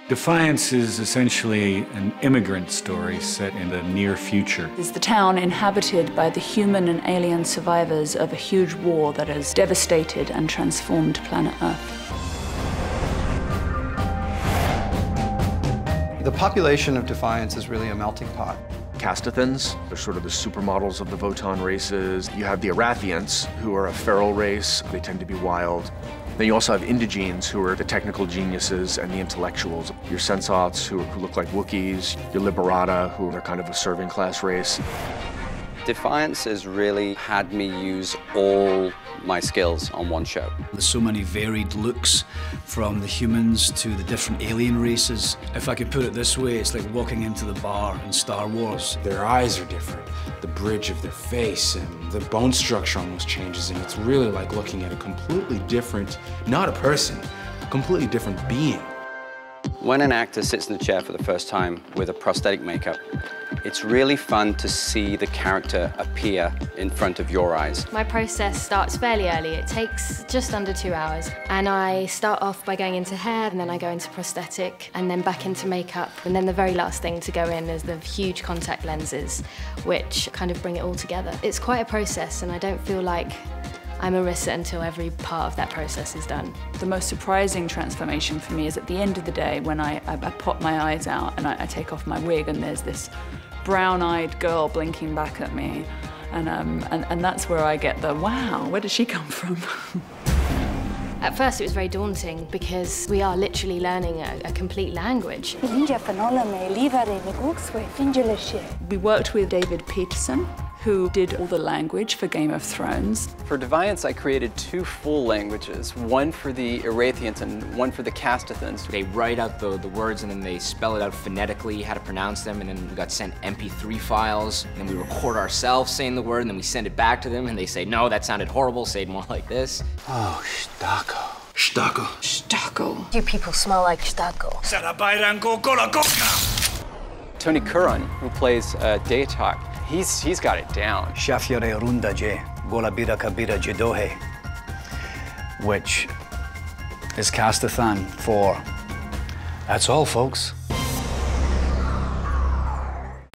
Defiance is essentially an immigrant story set in the near future. It's the town inhabited by the human and alien survivors of a huge war that has devastated and transformed planet Earth. The population of Defiance is really a melting pot. Castathans, they're sort of the supermodels of the Votan races. You have the Arathians, who are a feral race. They tend to be wild. Then you also have Indigenes, who are the technical geniuses and the intellectuals. Your Sensats, who look like Wookiees. Your Liberata, who are kind of a serving class race. Defiance has really had me use all my skills on one show. There's so many varied looks, from the humans to the different alien races. If I could put it this way, it's like walking into the bar in Star Wars. Their eyes are different, the bridge of their face, and the bone structure almost changes, and it's really like looking at a completely different, not a person, a completely different being. When an actor sits in the chair for the first time with a prosthetic makeup, it's really fun to see the character appear in front of your eyes. My process starts fairly early. It takes just under 2 hours. And I start off by going into hair, and then I go into prosthetic, and then back into makeup. And then the very last thing to go in is the huge contact lenses, which kind of bring it all together. It's quite a process, and I don't feel like I'm Marissa until every part of that process is done. The most surprising transformation for me is at the end of the day when I pop my eyes out and I take off my wig, and there's this brown-eyed girl blinking back at me. And that's where I get the, wow, where did she come from? At first it was very daunting because we are literally learning a complete language. We worked with David Peterson, who did all the language for Game of Thrones. For Defiance, I created 2 full languages, one for the Arathians and one for the Castathans. They write out the words and then they spell it out phonetically, how to pronounce them, and then we got sent MP3 files, and then we record ourselves saying the word, and then we send it back to them, and they say, no, that sounded horrible, say it more like this. Oh, Stacco. Stacco. Stacco. You people smell like Stacco. Tony Curran, who plays Dayatok, he's got it down. Shafyare runda je, golabira kabira jedohe, which is Castathan for, that's all, folks.